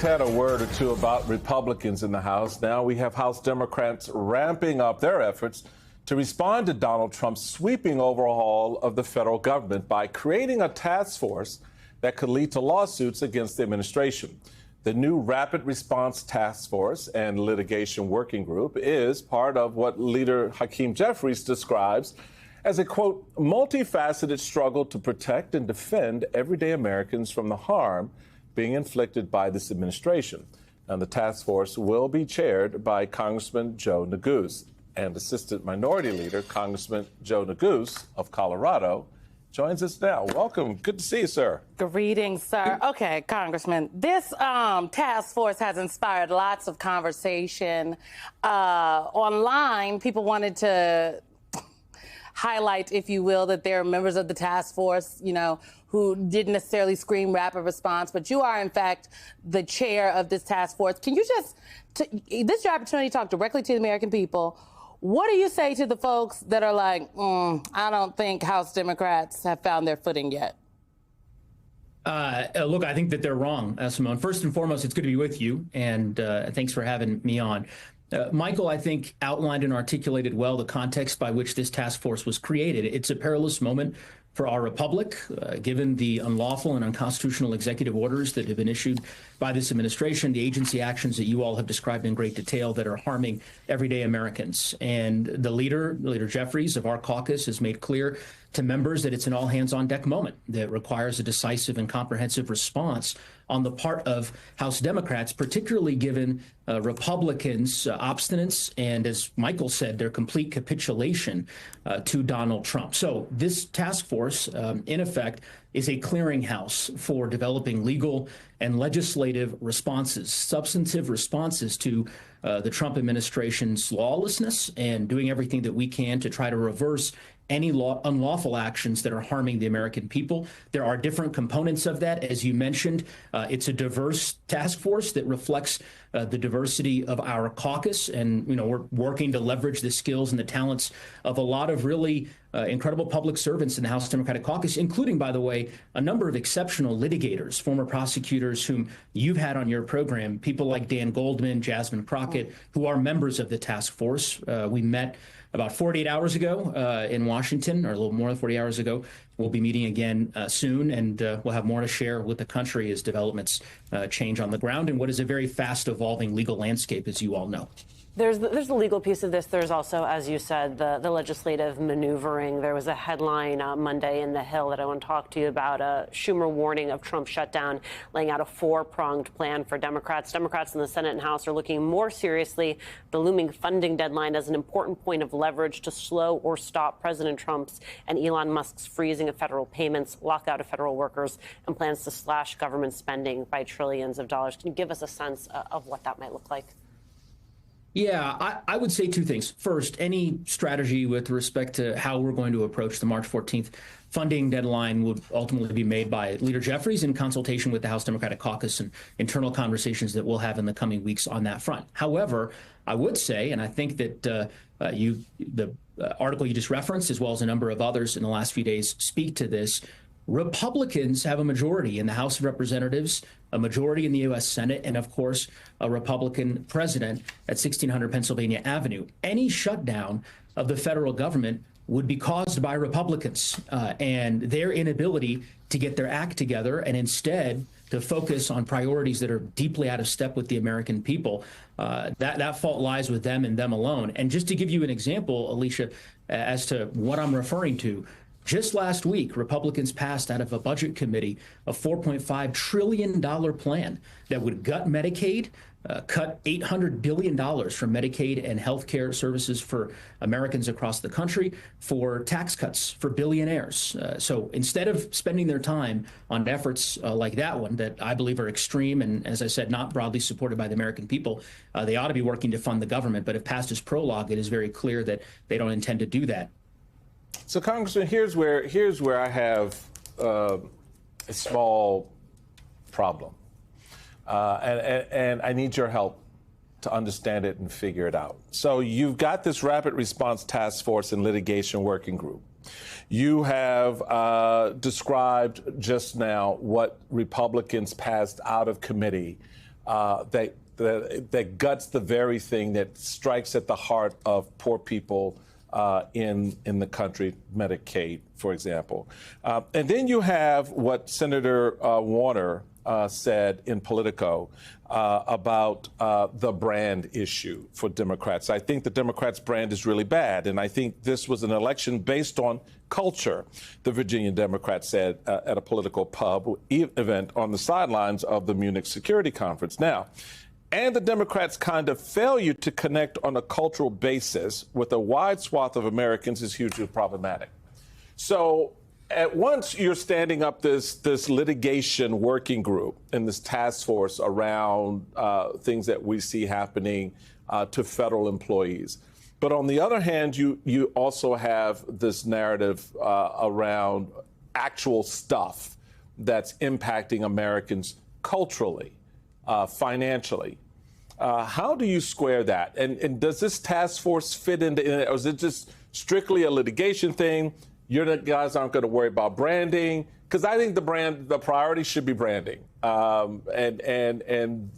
Had a word or two about Republicans in the House. Now we have House Democrats ramping up their efforts to respond to Donald Trump's sweeping overhaul of the federal government by creating a task force that could lead to lawsuits against the administration. The new Rapid Response Task Force and Litigation Working Group is part of what leader Hakeem Jeffries describes as a, quote, multifaceted struggle to protect and defend everyday Americans from the harm being inflicted by this administration. And the task force will be chaired by Congressman Joe Neguse. And Assistant Minority Leader Congressman Joe Neguse of Colorado joins us now. Welcome. Good to see you, sir. Greetings, sir. Okay, Congressman, this task force has inspired lots of conversation. Online, people wanted to highlight, if you will, that there are members of the task force, you know, who didn't necessarily scream rapid response, but you are, in fact, the chair of this task force. Can you just, this is your opportunity to talk directly to the American people. What do you say to the folks that are like, I don't think House Democrats have found their footing yet? Look, I think that they're wrong, Simone. First and foremost, it's good to be with you, and thanks for having me on. Michael, I think, outlined and articulated well the context by which this task force was created. It's a perilous moment for our republic, given the unlawful and unconstitutional executive orders that have been issued by this administration, the agency actions that you all have described in great detail that are harming everyday Americans. And the leader Jeffries of our caucus, has made clear to members that it's an all-hands-on-deck moment that requires a decisive and comprehensive response on the part of House Democrats, particularly given Republicans' obstinance and, as Michael said, their complete capitulation to Donald Trump. So this task force, in effect, is a clearinghouse for developing legal and legislative responses, substantive responses to the Trump administration's lawlessness, and doing everything that we can to try to reverse any unlawful actions that are harming the American people. There are different components of that. As you mentioned, it's a diverse task force that reflects the diversity of our caucus. And, you know, we're working to leverage the skills and the talents of a lot of really incredible public servants in the House Democratic Caucus, including, by the way, a number of exceptional litigators, former prosecutors whom you've had on your program, people like Dan Goldman, Jasmine Crockett, who are members of the task force. We met about 48 hours ago in Washington, or a little more than 40 hours ago. We'll be meeting again soon, and we'll have more to share with the country as developments change on the ground in what is a very fast evolving legal landscape, as you all know. There's the legal piece of this. There's also, as you said, the legislative maneuvering. There was a headline Monday in The Hill that I want to talk to you about, a Schumer warning of Trump shutdown, laying out a four-pronged plan for Democrats. Democrats in the Senate and House are looking more seriously at the looming funding deadline as an important point of leverage to slow or stop President Trump's and Elon Musk's freezing of federal payments, lockout of federal workers, and plans to slash government spending by trillions of dollars. Can you give us a sense of what that might look like? Yeah, I would say two things. First, any strategy with respect to how we're going to approach the March 14th funding deadline would ultimately be made by Leader Jeffries in consultation with the House Democratic Caucus and internal conversations that we'll have in the coming weeks on that front. However, I would say, and I think that the article you just referenced, as well as a number of others in the last few days, speak to this. Republicans have a majority in the House of Representatives, a majority in the U.S. Senate, and, of course, a Republican president at 1600 Pennsylvania Avenue. Any shutdown of the federal government would be caused by Republicans and their inability to get their act together and instead to focus on priorities that are deeply out of step with the American people. That fault lies with them and them alone. And just to give you an example, Alicia, as to what I'm referring to, just last week, Republicans passed out of a budget committee a $4.5 trillion plan that would gut Medicaid, cut $800 billion from Medicaid and health care services for Americans across the country, for tax cuts for billionaires. So instead of spending their time on efforts like that one that I believe are extreme and, as I said, not broadly supported by the American people, they ought to be working to fund the government. But if past is prologue, it is very clear that they don't intend to do that. So, Congressman, here's where I have a small problem, and I need your help to understand it and figure it out. So you've got this Rapid Response Task Force and Litigation Working Group. You have described just now what Republicans passed out of committee that guts the very thing that strikes at the heart of poor people in the country, Medicaid, for example. And then you have what Senator Warner said in Politico about the brand issue for Democrats. I think the Democrats' brand is really bad, and I think this was an election based on culture, the Virginia Democrat said at a political pub event on the sidelines of the Munich Security Conference. Now, and the Democrats' kind of failure to connect on a cultural basis with a wide swath of Americans is hugely problematic. So at once you're standing up this litigation working group and this task force around things that we see happening to federal employees. But on the other hand, you also have this narrative around actual stuff that's impacting Americans culturally, financially. How do you square that? And does this task force fit into it, or is it just strictly a litigation thing? You guys aren't going to worry about branding, because I think the priority should be branding, and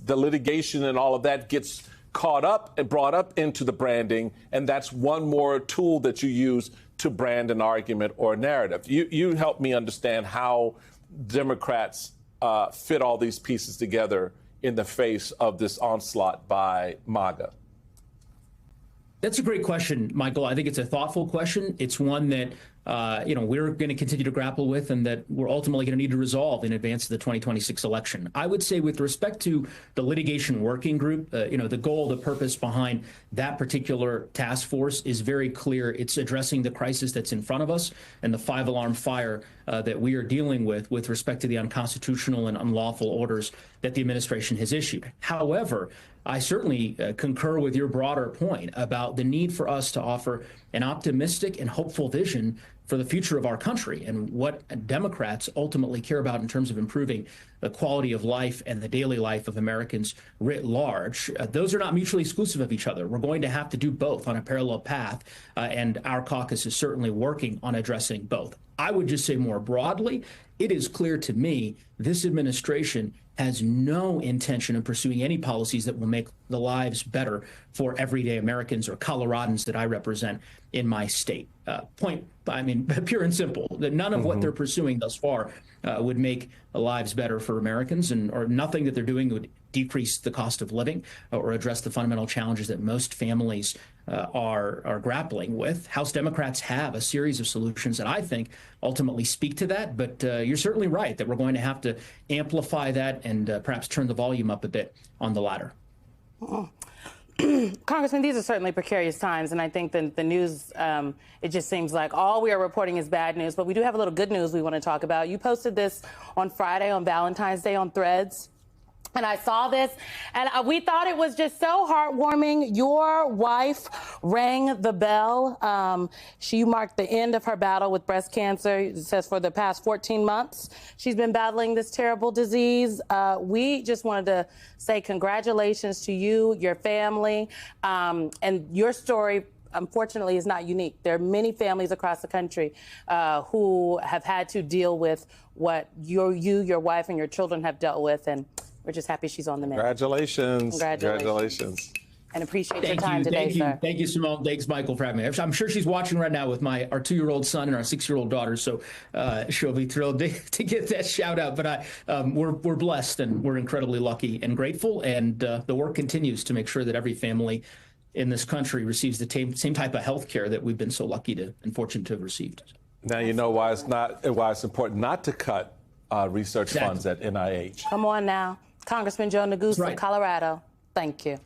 the litigation and all of that gets caught up and brought up into the branding, and that's one more tool that you use to brand an argument or a narrative. You help me understand how Democrats fit all these pieces together in the face of this onslaught by MAGA. That's a great question, Michael. I think it's a thoughtful question. It's one that we're going to continue to grapple with, and that we're ultimately going to need to resolve in advance of the 2026 election. I would say, with respect to the litigation working group, the goal, the purpose behind that particular task force is very clear. It's addressing the crisis that's in front of us and the five-alarm fire that we are dealing with respect to the unconstitutional and unlawful orders that the administration has issued. However, I certainly concur with your broader point about the need for us to offer an optimistic and hopeful vision for the future of our country and what Democrats ultimately care about in terms of improving the quality of life and the daily life of Americans writ large. Those are not mutually exclusive of each other. We're going to have to do both on a parallel path, and our caucus is certainly working on addressing both. I would just say more broadly, it is clear to me this administration has no intention of pursuing any policies that will make the lives better for everyday Americans or Coloradans that I represent in my state. Pure and simple, that none of what they're pursuing thus far would make the lives better for Americans, or nothing that they're doing would decrease the cost of living or address the fundamental challenges that most families are grappling with. House Democrats have a series of solutions that I think ultimately speak to that, but you're certainly right that we're going to have to amplify that and perhaps turn the volume up a bit on the latter. Congressman, these are certainly precarious times, and I think the news, it just seems like all we are reporting is bad news, but we do have a little good news we want to talk about. You posted this on Friday, on Valentine's Day, on Threads. And I saw this, and we thought it was just so heartwarming. Your wife rang the bell. She marked the end of her battle with breast cancer. It says for the past 14 months, she's been battling this terrible disease. We just wanted to say congratulations to you, your family, and your story, unfortunately, is not unique. There are many families across the country who have had to deal with what your wife, and your children have dealt with, and we're just happy she's on the mend. Congratulations. Congratulations. And appreciate your time today, sir. Thank you, Simone. Thanks, Michael, for having me. I'm sure she's watching right now with our 2-year-old son and our 6-year-old daughter, so she'll be thrilled to get that shout out. But we're blessed, and we're incredibly lucky and grateful, and the work continues to make sure that every family in this country receives the same type of health care that we've been so lucky to and fortunate to have received. Now you know why it's important not to cut research funds at NIH. Come on now. Congressman Joe Neguse from Colorado. Thank you.